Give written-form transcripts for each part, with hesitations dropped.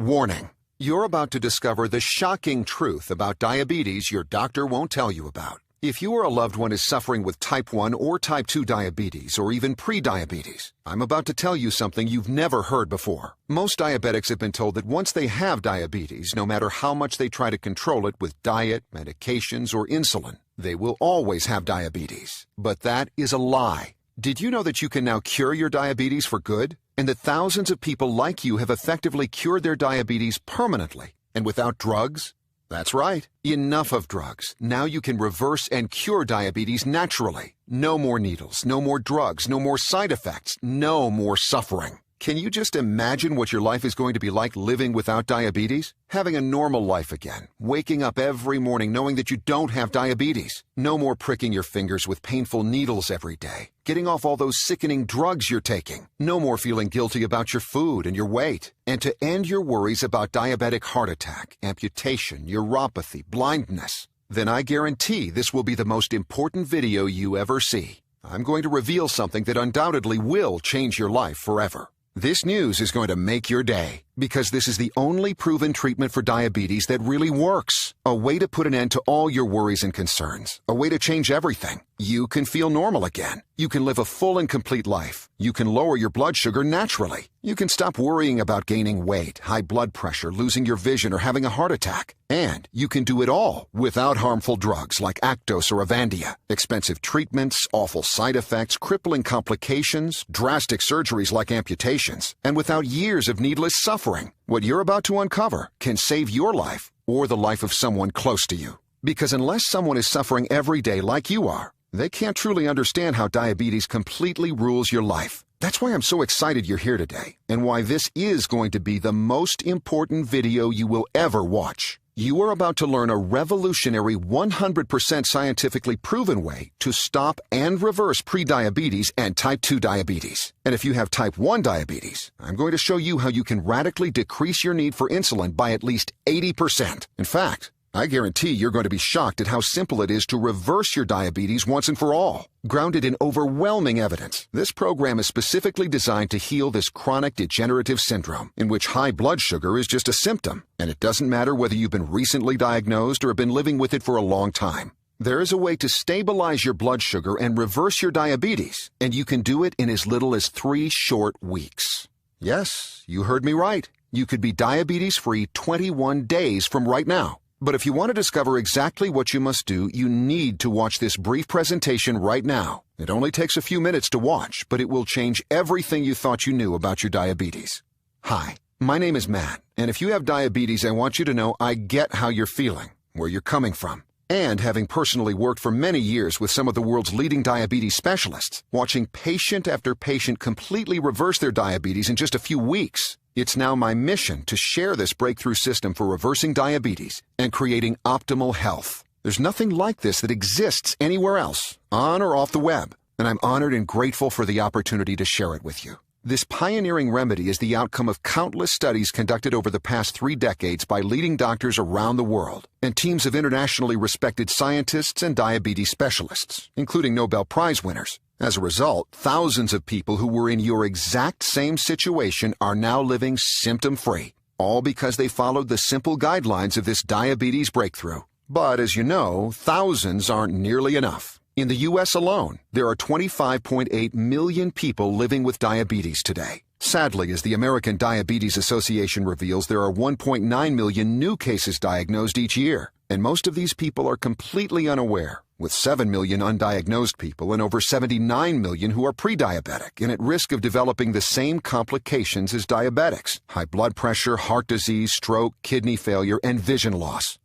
Warning. You're about to discover the shocking truth about diabetes your doctor won't tell you about. If you or a loved one is suffering with type 1 or type 2 diabetes or even prediabetes, I'm about to tell you something you've never heard before. Most diabetics have been told that once they have diabetes, no matter how much they try to control it with diet, medications, or insulin, they will always have diabetes. But that is a lie. Did you know that you can now cure your diabetes for good? And that thousands of people like you have effectively cured their diabetes permanently and without drugs? That's right. Enough of drugs. Now you can reverse and cure diabetes naturally. No more needles, no more drugs, no more side effects, no more suffering. Can you just imagine what your life is going to be like living without diabetes? Having a normal life again. Waking up every morning knowing that you don't have diabetes. No more pricking your fingers with painful needles every day. Getting off all those sickening drugs you're taking. No more feeling guilty about your food and your weight. And to end your worries about diabetic heart attack, amputation, neuropathy, blindness. Then I guarantee this will be the most important video you ever see. I'm going to reveal something that undoubtedly will change your life forever. This news is going to make your day, because this is the only proven treatment for diabetes that really works. A way to put an end to all your worries and concerns. A way to change everything. You can feel normal again. You can live a full and complete life. You can lower your blood sugar naturally. You can stop worrying about gaining weight, high blood pressure, losing your vision, or having a heart attack. And you can do it all without harmful drugs like Actos or Avandia, expensive treatments, awful side effects, crippling complications, drastic surgeries like amputations, and without years of needless suffering. What you're about to uncover can save your life or the life of someone close to you. Because unless someone is suffering every day like you are, they can't truly understand how diabetes completely rules your life. That's why I'm so excited you're here today, and why this is going to be the most important video you will ever watch. You are about to learn a revolutionary 100% scientifically proven way to stop and reverse prediabetes and type 2 diabetes. And if you have type 1 diabetes, I'm going to show you how you can radically decrease your need for insulin by at least 80%. In fact, I guarantee you're going to be shocked at how simple it is to reverse your diabetes once and for all. Grounded in overwhelming evidence, this program is specifically designed to heal this chronic degenerative syndrome, in which high blood sugar is just a symptom, and it doesn't matter whether you've been recently diagnosed or have been living with it for a long time. There is a way to stabilize your blood sugar and reverse your diabetes, and you can do it in as little as 3 short weeks. Yes, you heard me right. You could be diabetes-free 21 days from right now. But if you want to discover exactly what you must do, you need to watch this brief presentation right now. It only takes a few minutes to watch, but it will change everything you thought you knew about your diabetes. Hi, my name is Matt, and if you have diabetes, I want you to know I get how you're feeling, where you're coming from. And having personally worked for many years with some of the world's leading diabetes specialists, watching patient after patient completely reverse their diabetes in just a few weeks, it's now my mission to share this breakthrough system for reversing diabetes and creating optimal health. There's nothing like this that exists anywhere else, on or off the web, and I'm honored and grateful for the opportunity to share it with you. This pioneering remedy is the outcome of countless studies conducted over the past 3 decades by leading doctors around the world and teams of internationally respected scientists and diabetes specialists, including Nobel Prize winners. As a result, thousands of people who were in your exact same situation are now living symptom-free, all because they followed the simple guidelines of this diabetes breakthrough. But as you know, thousands aren't nearly enough. In the U.S. alone, there are 25.8 million people living with diabetes today. Sadly, as the American Diabetes Association reveals, there are 1.9 million new cases diagnosed each year, and most of these people are completely unaware, with 7 million undiagnosed people and over 79 million who are pre-diabetic and at risk of developing the same complications as diabetics: high blood pressure, heart disease, stroke, kidney failure, and vision loss.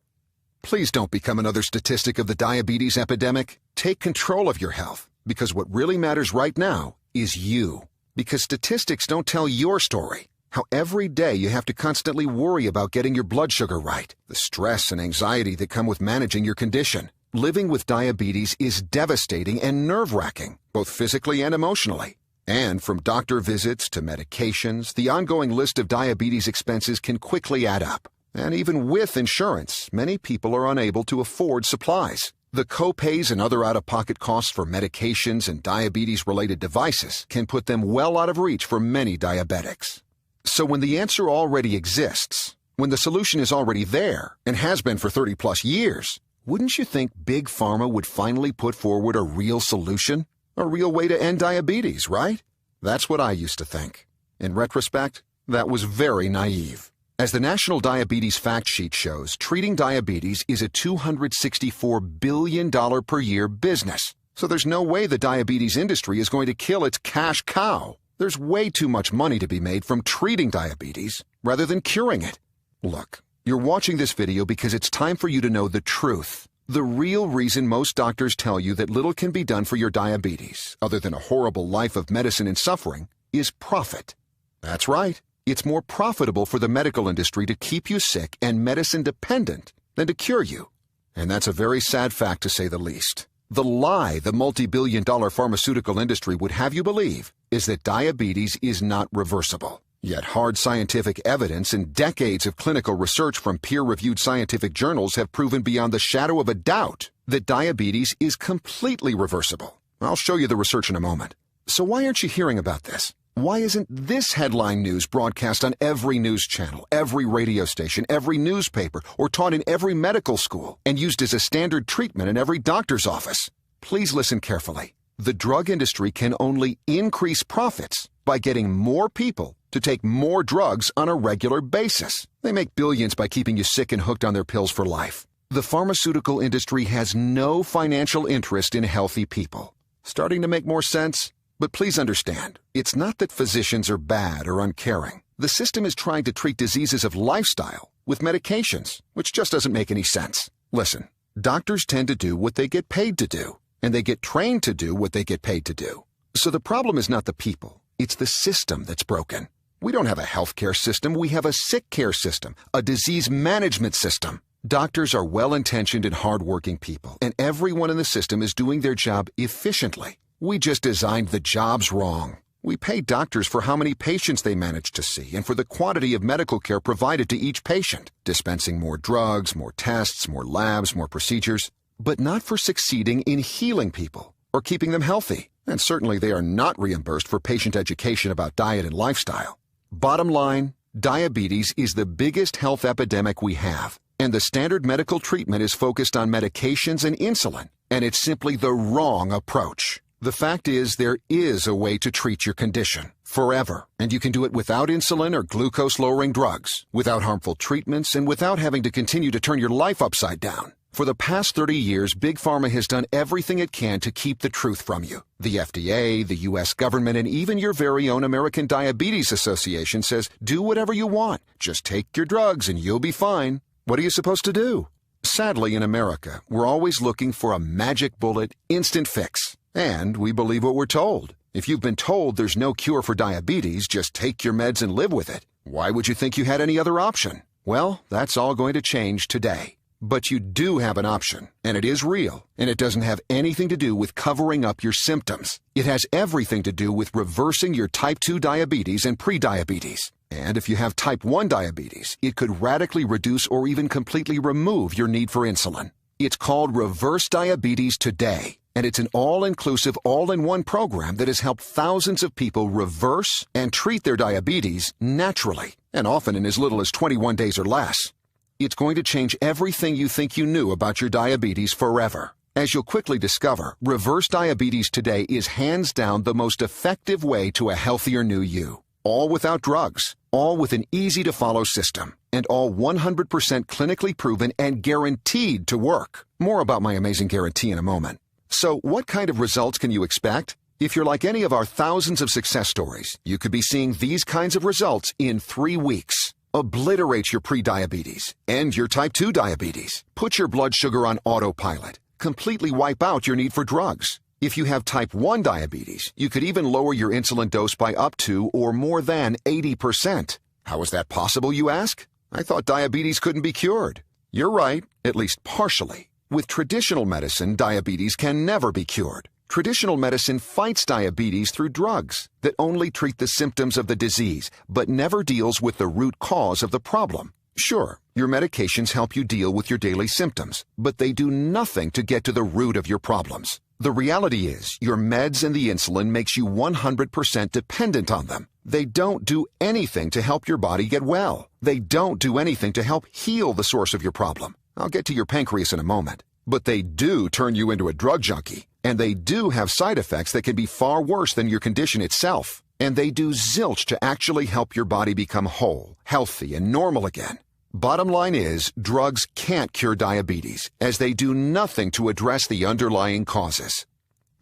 Please don't become another statistic of the diabetes epidemic. Take control of your health, because what really matters right now is you. Because statistics don't tell your story. How every day you have to constantly worry about getting your blood sugar right, the stress and anxiety that come with managing your condition. Living with diabetes is devastating and nerve-wracking, both physically and emotionally. And from doctor visits to medications, the ongoing list of diabetes expenses can quickly add up. And even with insurance, many people are unable to afford supplies. The co-pays and other out-of-pocket costs for medications and diabetes-related devices can put them well out of reach for many diabetics. So when the answer already exists, when the solution is already there and has been for 30 plus years, wouldn't you think Big Pharma would finally put forward a real solution? A real way to end diabetes, right? That's what I used to think. In retrospect, that was very naive. As the National Diabetes Fact Sheet shows, treating diabetes is a $264 billion per year business. So there's no way the diabetes industry is going to kill its cash cow. There's way too much money to be made from treating diabetes rather than curing it. Look, you're watching this video because it's time for you to know the truth. The real reason most doctors tell you that little can be done for your diabetes, other than a horrible life of medicine and suffering, is profit. That's right. It's more profitable for the medical industry to keep you sick and medicine dependent than to cure you. And that's a very sad fact, to say the least. The lie the multi-billion-dollar pharmaceutical industry would have you believe is that diabetes is not reversible. Yet hard scientific evidence and decades of clinical research from peer-reviewed scientific journals have proven beyond the shadow of a doubt that diabetes is completely reversible. I'll show you the research in a moment. So why aren't you hearing about this? Why isn't this headline news broadcast on every news channel, every radio station, every newspaper, or taught in every medical school and used as a standard treatment in every doctor's office? Please listen carefully. The drug industry can only increase profits by getting more people to take more drugs on a regular basis. They make billions by keeping you sick and hooked on their pills for life. The pharmaceutical industry has no financial interest in healthy people. Starting to make more sense? But please understand, it's not that physicians are bad or uncaring. The system is trying to treat diseases of lifestyle with medications, which just doesn't make any sense. Listen, doctors tend to do what they get paid to do, and they get trained to do what they get paid to do. So the problem is not the people, it's the system that's broken. We don't have a healthcare system, we have a sick care system, a disease management system. Doctors are well-intentioned and hardworking people, and everyone in the system is doing their job efficiently. We just designed the jobs wrong. We pay doctors for how many patients they manage to see and for the quantity of medical care provided to each patient, dispensing more drugs, more tests, more labs, more procedures, but not for succeeding in healing people or keeping them healthy. And certainly they are not reimbursed for patient education about diet and lifestyle. Bottom line, diabetes is the biggest health epidemic we have, and the standard medical treatment is focused on medications and insulin, and it's simply the wrong approach. The fact is, there is a way to treat your condition forever, and you can do it without insulin or glucose-lowering drugs, without harmful treatments, and without having to continue to turn your life upside down. For the past 30 years, Big Pharma has done everything it can to keep the truth from you. The FDA, the U.S. government, and even your very own American Diabetes Association says, do whatever you want. Just take your drugs and you'll be fine. What are you supposed to do? Sadly, in America, we're always looking for a magic bullet, instant fix. And we believe what we're told. If you've been told there's no cure for diabetes, just take your meds and live with it. Why would you think you had any other option? Well, that's all going to change today. But you do have an option, and it is real, and it doesn't have anything to do with covering up your symptoms. It has everything to do with reversing your type 2 diabetes and prediabetes. And if you have type 1 diabetes, it could radically reduce or even completely remove your need for insulin. It's called Reverse Diabetes Today. And it's an all-inclusive, all-in-one program that has helped thousands of people reverse and treat their diabetes naturally, and often in as little as 21 days or less. It's going to change everything you think you knew about your diabetes forever. As you'll quickly discover, Reverse Diabetes Today is hands down the most effective way to a healthier new you. All without drugs, all with an easy-to-follow system, and all 100% clinically proven and guaranteed to work. More about my amazing guarantee in a moment. So what kind of results can you expect? If you're like any of our thousands of success stories, you could be seeing these kinds of results in 3 weeks. Obliterate your prediabetes, end your type 2 diabetes, put your blood sugar on autopilot, completely wipe out your need for drugs. If you have type 1 diabetes, you could even lower your insulin dose by up to or more than 80%. How is that possible, you ask? I thought diabetes couldn't be cured. You're right, at least partially. With traditional medicine, diabetes can never be cured. Traditional medicine fights diabetes through drugs that only treat the symptoms of the disease, but never deals with the root cause of the problem. Sure, your medications help you deal with your daily symptoms, but they do nothing to get to the root of your problems. The reality is, your meds and the insulin makes you 100% dependent on them, They don't do anything to help your body get well. They don't do anything to help heal the source of your problem. I'll get to your pancreas in a moment. But they do turn you into a drug junkie, and they do have side effects that can be far worse than your condition itself. And they do zilch to actually help your body become whole, healthy, and normal again. Bottom line is, drugs can't cure diabetes, as they do nothing to address the underlying causes.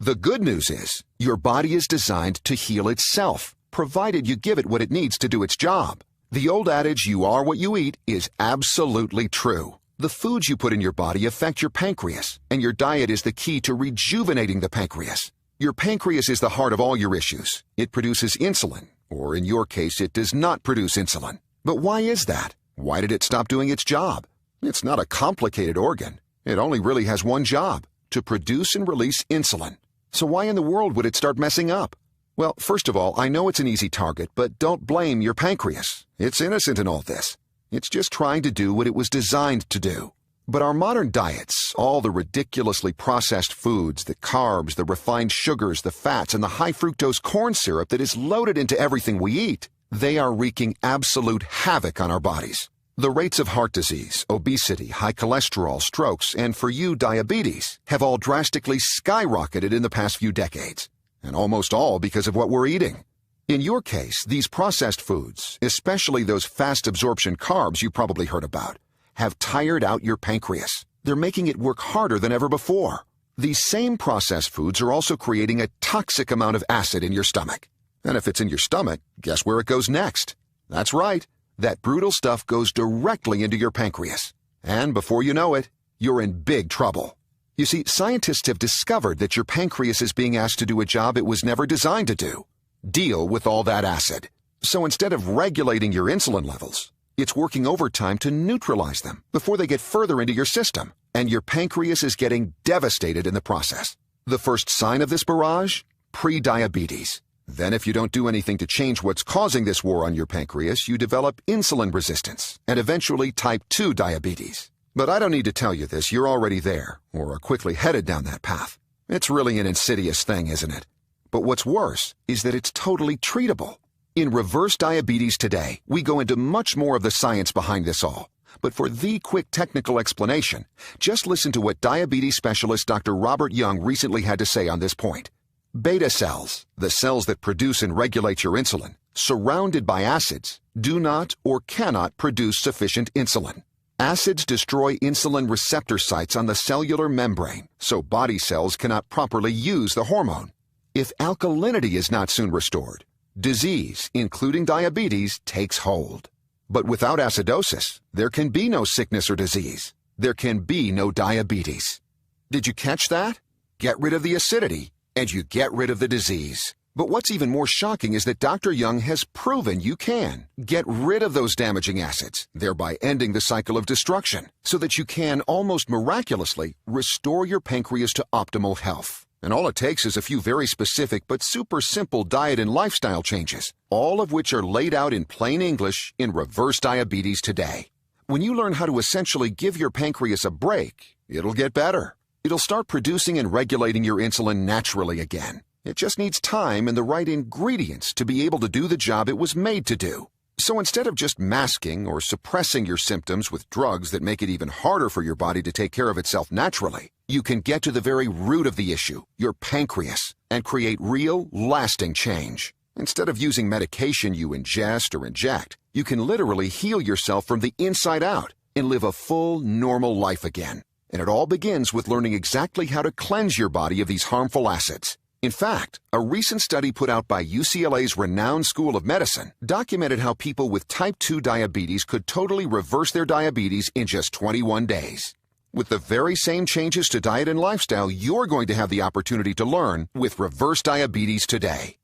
The good news is, your body is designed to heal itself, provided you give it what it needs to do its job. The old adage, you are what you eat, is absolutely true. The foods you put in your body affect your pancreas, and your diet is the key to rejuvenating the pancreas. Your pancreas is the heart of all your issues. It produces insulin, or in your case, it does not produce insulin. But why is that? Why did it stop doing its job? It's not a complicated organ. It only really has one job, to produce and release insulin. So why in the world would it start messing up? Well, first of all, I know it's an easy target, but don't blame your pancreas. It's innocent in all this. It's just trying to do what it was designed to do. But our modern diets, all the ridiculously processed foods, the carbs, the refined sugars, the fats, and the high fructose corn syrup that is loaded into everything we eat, they are wreaking absolute havoc on our bodies. The rates of heart disease, obesity, high cholesterol, strokes, and for you, diabetes, have all drastically skyrocketed in the past few decades, and almost all because of what we're eating. In your case, these processed foods, especially those fast absorption carbs you probably heard about, have tired out your pancreas. They're making it work harder than ever before. These same processed foods are also creating a toxic amount of acid in your stomach. And if it's in your stomach, guess where it goes next? That's right. That brutal stuff goes directly into your pancreas. And before you know it, you're in big trouble. You see, scientists have discovered that your pancreas is being asked to do a job it was never designed to do. Deal with all that acid. So instead of regulating your insulin levels, it's working overtime to neutralize them before they get further into your system. And your pancreas is getting devastated in the process. The first sign of this barrage? Prediabetes. Then if you don't do anything to change what's causing this war on your pancreas, you develop insulin resistance and eventually type 2 diabetes. But I don't need to tell you this, you're already there, or are quickly headed down that path. It's really an insidious thing, isn't it? But what's worse is that it's totally treatable. In Reverse Diabetes Today, we go into much more of the science behind this all. But for the quick technical explanation, just listen to what diabetes specialist Dr. Robert Young recently had to say on this point. Beta cells, the cells that produce and regulate your insulin, surrounded by acids, do not or cannot produce sufficient insulin. Acids destroy insulin receptor sites on the cellular membrane, so body cells cannot properly use the hormone. If alkalinity is not soon restored, disease, including diabetes, takes hold. But without acidosis, there can be no sickness or disease. There can be no diabetes. Did you catch that? Get rid of the acidity, and you get rid of the disease. But what's even more shocking is that Dr. Young has proven you can get rid of those damaging acids, thereby ending the cycle of destruction, so that you can, almost miraculously, restore your pancreas to optimal health. And all it takes is a few very specific but super simple diet and lifestyle changes, all of which are laid out in plain English in Reverse Diabetes Today. When you learn how to essentially give your pancreas a break, it'll get better. It'll start producing and regulating your insulin naturally again. It just needs time and the right ingredients to be able to do the job it was made to do. So instead of just masking or suppressing your symptoms with drugs that make it even harder for your body to take care of itself naturally, you can get to the very root of the issue, your pancreas, and create real, lasting change. Instead of using medication you ingest or inject, you can literally heal yourself from the inside out and live a full, normal life again. And it all begins with learning exactly how to cleanse your body of these harmful acids. In fact, a recent study put out by UCLA's renowned School of Medicine documented how people with type 2 diabetes could totally reverse their diabetes in just 21 days. With the very same changes to diet and lifestyle you're going to have the opportunity to learn with Reverse Diabetes Today.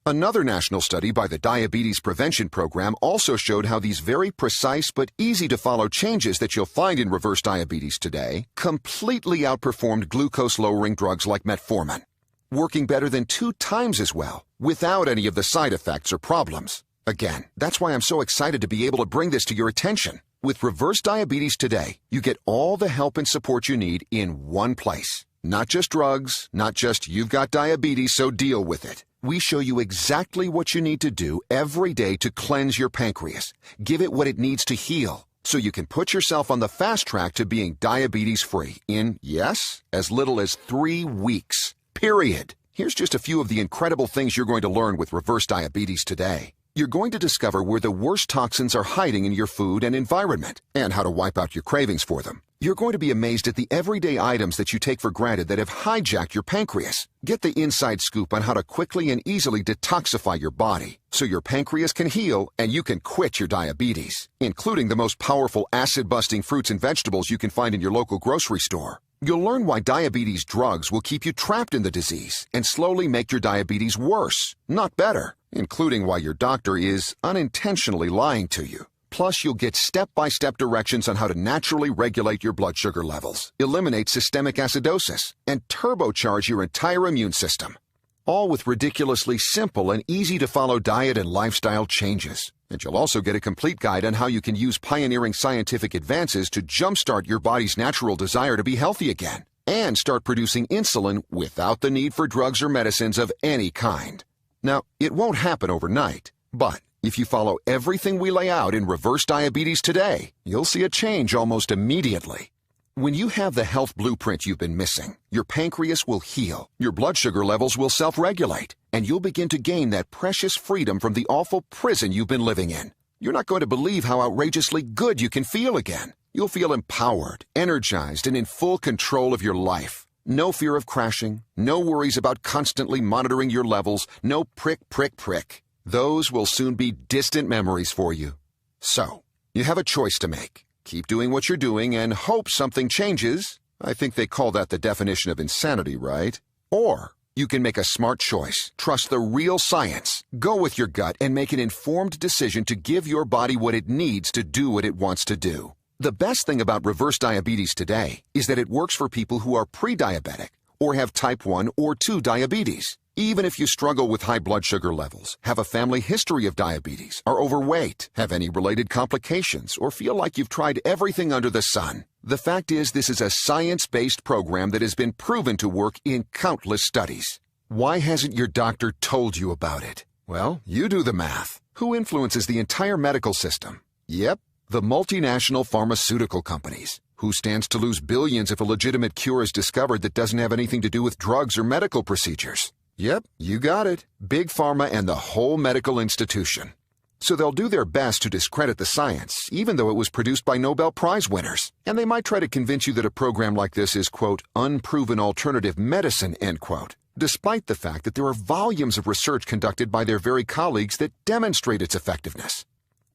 Another national study by the Diabetes Prevention Program also showed how these very precise but easy-to-follow changes that you'll find in Reverse Diabetes Today completely outperformed glucose-lowering drugs like metformin, working better than 2 times as well without any of the side effects or problems. Again, that's why I'm so excited to be able to bring this to your attention. With Reverse Diabetes Today, you get all the help and support you need in one place. Not just drugs, not just you've got diabetes, so deal with it. We show you exactly what you need to do every day to cleanse your pancreas. Give it what it needs to heal, so you can put yourself on the fast track to being diabetes-free in, yes, as little as 3 weeks. Period. Here's just a few of the incredible things you're going to learn with Reverse Diabetes today. You're going to discover where the worst toxins are hiding in your food and environment, and how to wipe out your cravings for them. You're going to be amazed at the everyday items that you take for granted that have hijacked your pancreas. Get the inside scoop on how to quickly and easily detoxify your body so your pancreas can heal and you can quit your diabetes, including the most powerful acid-busting fruits and vegetables you can find in your local grocery store. You'll learn why diabetes drugs will keep you trapped in the disease and slowly make your diabetes worse, not better, including why your doctor is unintentionally lying to you. Plus, you'll get step-by-step directions on how to naturally regulate your blood sugar levels, eliminate systemic acidosis, and turbocharge your entire immune system. All with ridiculously simple and easy-to-follow diet and lifestyle changes. And you'll also get a complete guide on how you can use pioneering scientific advances to jumpstart your body's natural desire to be healthy again and start producing insulin without the need for drugs or medicines of any kind. Now, it won't happen overnight, but if you follow everything we lay out in Reverse Diabetes today, you'll see a change almost immediately. When you have the health blueprint you've been missing, your pancreas will heal, your blood sugar levels will self-regulate, and you'll begin to gain that precious freedom from the awful prison you've been living in. You're not going to believe how outrageously good you can feel again. You'll feel empowered, energized, and in full control of your life. No fear of crashing, no worries about constantly monitoring your levels, no prick, prick, prick. Those will soon be distant memories for you. So, you have a choice to make. Keep doing what you're doing and hope something changes. I think they call that the definition of insanity, right? Or you can make a smart choice, trust the real science, go with your gut, and make an informed decision to give your body what it needs to do what it wants to do. The best thing about Reverse Diabetes today is that it works for people who are pre-diabetic or have type 1 or 2 diabetes. Even if you struggle with high blood sugar levels, have a family history of diabetes, are overweight, have any related complications, or feel like you've tried everything under the sun. The fact is, this is a science-based program that has been proven to work in countless studies. Why hasn't your doctor told you about it? Well, you do the math. Who influences the entire medical system? Yep, the multinational pharmaceutical companies. Who stands to lose billions if a legitimate cure is discovered that doesn't have anything to do with drugs or medical procedures? Yep, you got it. Big Pharma and the whole medical institution. So they'll do their best to discredit the science, even though it was produced by Nobel Prize winners. And they might try to convince you that a program like this is, quote, unproven alternative medicine, end quote, despite the fact that there are volumes of research conducted by their very colleagues that demonstrate its effectiveness.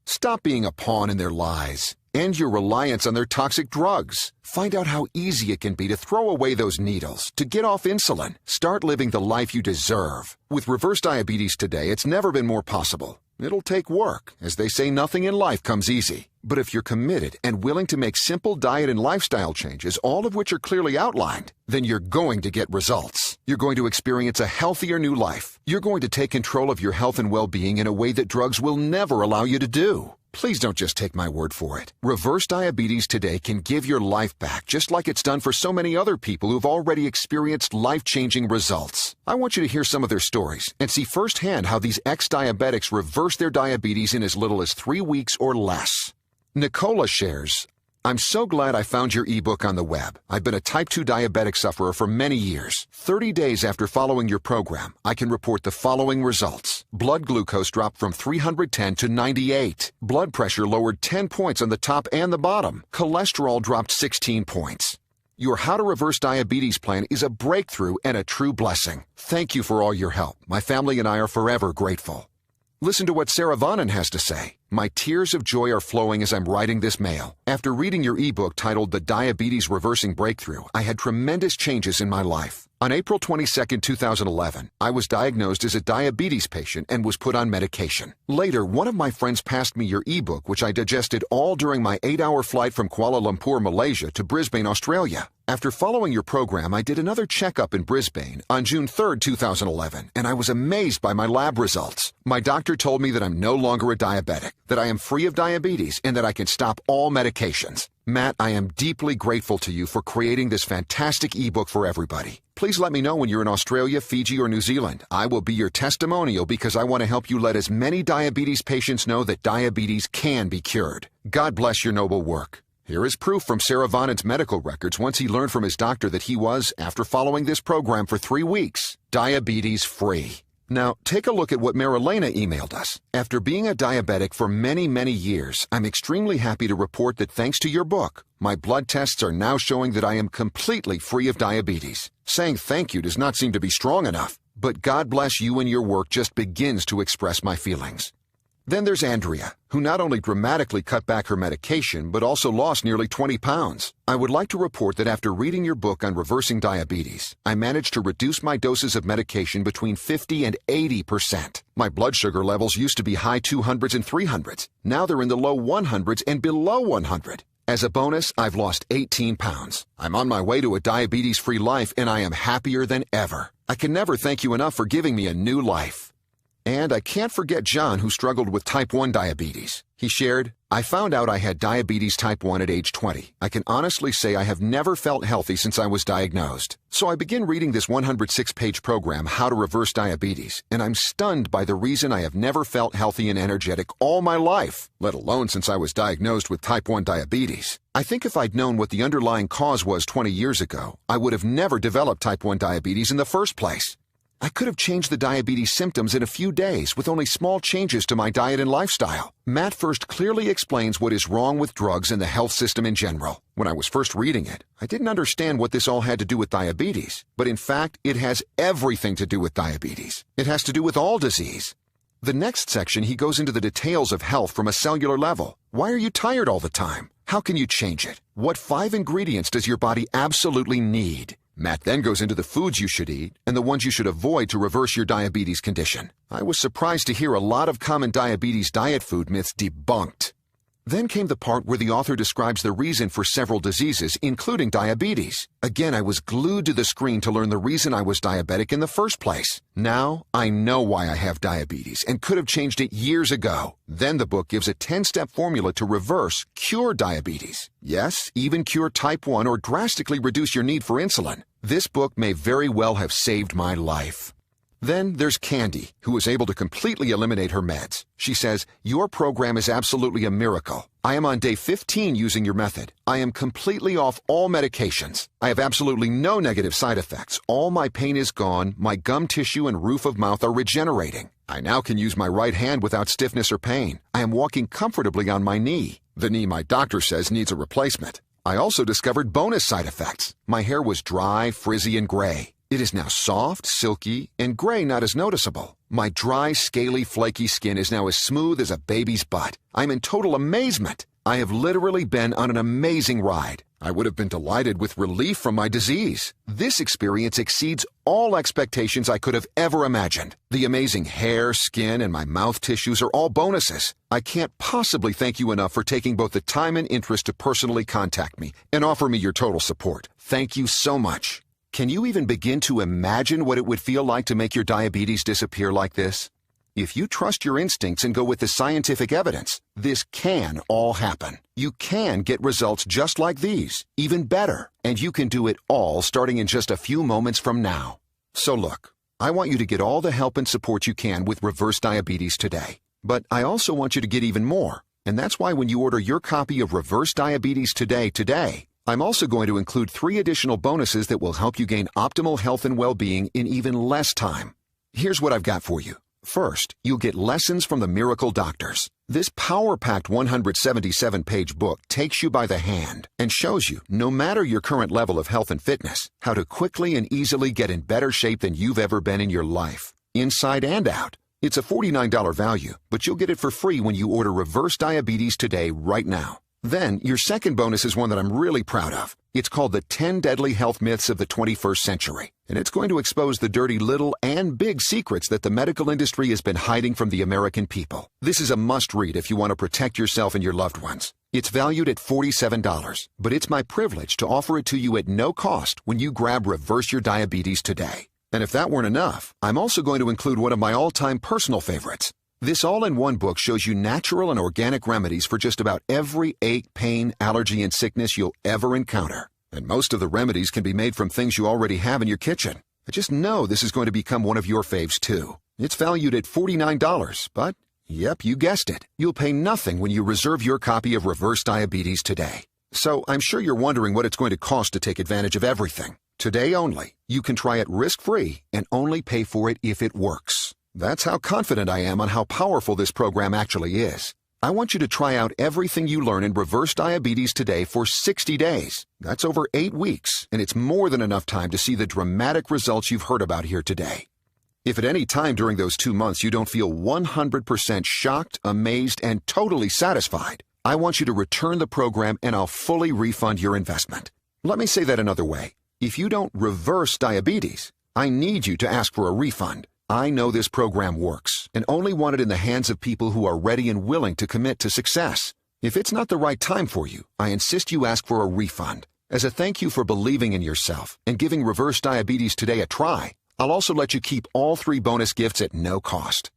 Stop being a pawn in their lies. End your reliance on their toxic drugs. Find out how easy it can be to throw away those needles, to get off insulin. Start living the life you deserve. With Reverse Diabetes today, it's never been more possible. It'll take work. As they say, nothing in life comes easy. But if you're committed and willing to make simple diet and lifestyle changes, all of which are clearly outlined, then you're going to get results. You're going to experience a healthier new life. You're going to take control of your health and well-being in a way that drugs will never allow you to do. Please don't just take my word for it. Reverse Diabetes today can give your life back, just like it's done for so many other people who've already experienced life-changing results. I want you to hear some of their stories and see firsthand how these ex-diabetics reverse their diabetes in as little as 3 weeks or less. Nicola shares, I'm so glad I found your ebook on the web. I've been a type 2 diabetic sufferer for many years. 30 days after following your program, I can report the following results. Blood glucose dropped from 310 to 98. Blood pressure lowered 10 points on the top and the bottom. Cholesterol dropped 16 points. Your How to Reverse Diabetes plan is a breakthrough and a true blessing. Thank you for all your help. My family and I are forever grateful. Listen to what Sarah Vaughan has to say. My tears of joy are flowing as I'm writing this mail. After reading your ebook titled The Diabetes Reversing Breakthrough, I had tremendous changes in my life. On April 22, 2011, I was diagnosed as a diabetes patient and was put on medication. Later, one of my friends passed me your ebook, which I digested all during my 8-hour flight from Kuala Lumpur, Malaysia to Brisbane, Australia. After following your program, I did another checkup in Brisbane on June 3rd, 2011, and I was amazed by my lab results. My doctor told me that I'm no longer a diabetic, that I am free of diabetes, and that I can stop all medications. Matt, I am deeply grateful to you for creating this fantastic ebook for everybody. Please let me know when you're in Australia, Fiji, or New Zealand. I will be your testimonial because I want to help you let as many diabetes patients know that diabetes can be cured. God bless your noble work. Here is proof from Sarah Vonne's medical records once he learned from his doctor that he was, after following this program for 3 weeks, diabetes-free. Now, take a look at what Marilena emailed us. After being a diabetic for many, many years, I'm extremely happy to report that thanks to your book, my blood tests are now showing that I am completely free of diabetes. Saying thank you does not seem to be strong enough, but God bless you and your work just begins to express my feelings. Then there's Andrea, who not only dramatically cut back her medication, but also lost nearly 20 pounds. I would like to report that after reading your book on reversing diabetes, I managed to reduce my doses of medication between 50 and 80%. My blood sugar levels used to be high 200s and 300s. Now they're in the low 100s and below 100. As a bonus, I've lost 18 pounds. I'm on my way to a diabetes-free life, and I am happier than ever. I can never thank you enough for giving me a new life. And I can't forget John, who struggled with type 1 diabetes. He shared, I found out I had diabetes type 1 at age 20. I can honestly say I have never felt healthy since I was diagnosed. So I begin reading this 106-page program, How to Reverse Diabetes, and I'm stunned by the reason I have never felt healthy and energetic all my life, let alone since I was diagnosed with type 1 diabetes. I think if I'd known what the underlying cause was 20 years ago, I would have never developed type 1 diabetes in the first place. I could have changed the diabetes symptoms in a few days with only small changes to my diet and lifestyle. Matt first clearly explains what is wrong with drugs and the health system in general. When I was first reading it, I didn't understand what this all had to do with diabetes, but in fact, it has everything to do with diabetes. It has to do with all disease. The next section, he goes into the details of health from a cellular level. Why are you tired all the time? How can you change it? What 5 ingredients does your body absolutely need? Matt then goes into the foods you should eat and the ones you should avoid to reverse your diabetes condition. I was surprised to hear a lot of common diabetes diet food myths debunked. Then came the part where the author describes the reason for several diseases, including diabetes. Again, I was glued to the screen to learn the reason I was diabetic in the first place. Now, I know why I have diabetes and could have changed it years ago. Then the book gives a 10-step formula to reverse, cure diabetes. Yes, even cure type 1 or drastically reduce your need for insulin. This book may very well have saved my life. Then there's Candy, who was able to completely eliminate her meds. She says, your program is absolutely a miracle. I am on day 15 using your method. I am completely off all medications. I have absolutely no negative side effects. All my pain is gone. My gum tissue and roof of mouth are regenerating. I now can use my right hand without stiffness or pain. I am walking comfortably on my knee. The knee my doctor says needs a replacement. I also discovered bonus side effects. My hair was dry, frizzy, and gray. It is now soft, silky, and gray not as noticeable. My dry, scaly, flaky skin is now as smooth as a baby's butt. I'm in total amazement. I have literally been on an amazing ride. I would have been delighted with relief from my disease. This experience exceeds all expectations I could have ever imagined. The amazing hair, skin, and my mouth tissues are all bonuses. I can't possibly thank you enough for taking both the time and interest to personally contact me and offer me your total support. Thank you so much. Can you even begin to imagine what it would feel like to make your diabetes disappear like this? If you trust your instincts and go with the scientific evidence, this can all happen. You can get results just like these, even better, and you can do it all starting in just a few moments from now. So look, I want you to get all the help and support you can with reverse diabetes today. But I also want you to get even more, and that's why when you order your copy of Reverse Diabetes today, I'm also going to include 3 additional bonuses that will help you gain optimal health and well-being in even less time. Here's what I've got for you. First, you'll get Lessons from the Miracle Doctors. This power-packed 177-page book takes you by the hand and shows you, no matter your current level of health and fitness, how to quickly and easily get in better shape than you've ever been in your life, inside and out. It's a $49 value, but you'll get it for free when you order Reverse Diabetes today right now. Then, your second bonus is one that I'm really proud of. It's called the 10 Deadly Health Myths of the 21st Century, and it's going to expose the dirty little and big secrets that the medical industry has been hiding from the American people. This is a must-read if you want to protect yourself and your loved ones. It's valued at $47, but it's my privilege to offer it to you at no cost when you grab Reverse Your Diabetes today. And if that weren't enough, I'm also going to include one of my all-time personal favorites. This all-in-one book shows you natural and organic remedies for just about every ache, pain, allergy, and sickness you'll ever encounter. And most of the remedies can be made from things you already have in your kitchen. I just know this is going to become one of your faves, too. It's valued at $49, but, yep, you guessed it. You'll pay nothing when you reserve your copy of Reverse Diabetes today. So I'm sure you're wondering what it's going to cost to take advantage of everything. Today only, you can try it risk-free and only pay for it if it works. That's how confident I am on how powerful this program actually is. I want you to try out everything you learn in Reverse Diabetes today for 60 days. That's over 8 weeks, and it's more than enough time to see the dramatic results you've heard about here today. If at any time during those 2 months you don't feel 100% shocked, amazed, and totally satisfied, I want you to return the program and I'll fully refund your investment. Let me say that another way. If you don't reverse diabetes, I need you to ask for a refund. I know this program works and only want it in the hands of people who are ready and willing to commit to success. If it's not the right time for you, I insist you ask for a refund. As a thank you for believing in yourself and giving Reverse Diabetes today a try, I'll also let you keep all 3 bonus gifts at no cost.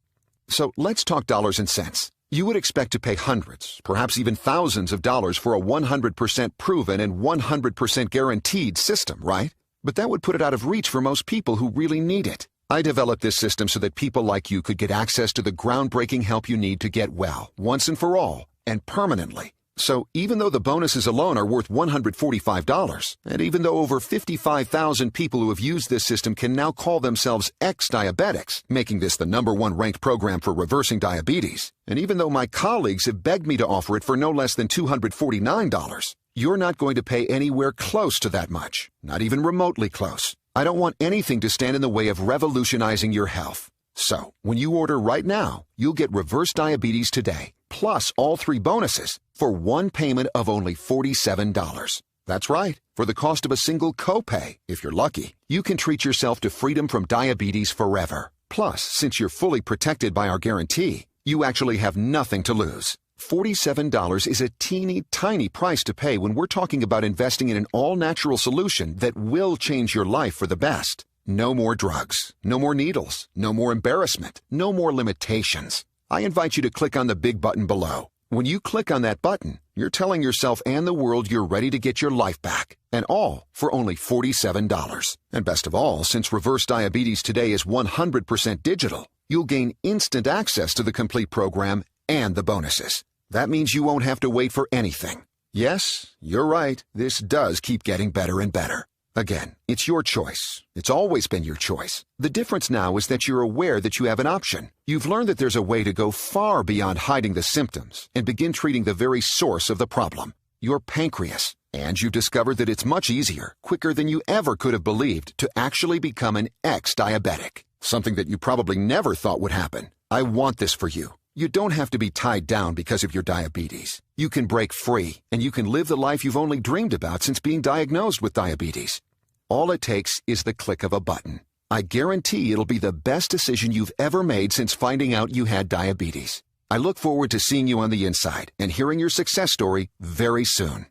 So let's talk dollars and cents. You would expect to pay hundreds, perhaps even thousands of dollars for a 100% proven and 100% guaranteed system, right? But that would put it out of reach for most people who really need it. I developed this system so that people like you could get access to the groundbreaking help you need to get well, once and for all, and permanently. So even though the bonuses alone are worth $145, and even though over 55,000 people who have used this system can now call themselves ex-diabetics, making this the #1 ranked program for reversing diabetes, and even though my colleagues have begged me to offer it for no less than $249, you're not going to pay anywhere close to that much, not even remotely close. I don't want anything to stand in the way of revolutionizing your health. So, when you order right now, you'll get Reverse Diabetes today, plus all 3 bonuses, for one payment of only $47. That's right. For the cost of a single copay, if you're lucky, you can treat yourself to freedom from diabetes forever. Plus, since you're fully protected by our guarantee, you actually have nothing to lose. $47 is a teeny tiny price to pay when we're talking about investing in an all-natural solution that will change your life for the best. No more drugs, no more needles, no more embarrassment, no more limitations. I invite you to click on the big button below. When you click on that button, you're telling yourself and the world you're ready to get your life back, and all for only $47. And best of all, since Reverse Diabetes today is 100% digital, you'll gain instant access to the complete program and the bonuses. That means you won't have to wait for anything. Yes, you're right, this does keep getting better and better. Again, it's your choice. It's always been your choice. The difference now is that you're aware that you have an option. You've learned that there's a way to go far beyond hiding the symptoms and begin treating the very source of the problem, your pancreas. And you've discovered that it's much easier, quicker than you ever could have believed, to actually become an ex-diabetic. Something that you probably never thought would happen. I want this for you. You don't have to be tied down because of your diabetes. You can break free, and you can live the life you've only dreamed about since being diagnosed with diabetes. All it takes is the click of a button. I guarantee it'll be the best decision you've ever made since finding out you had diabetes. I look forward to seeing you on the inside and hearing your success story very soon.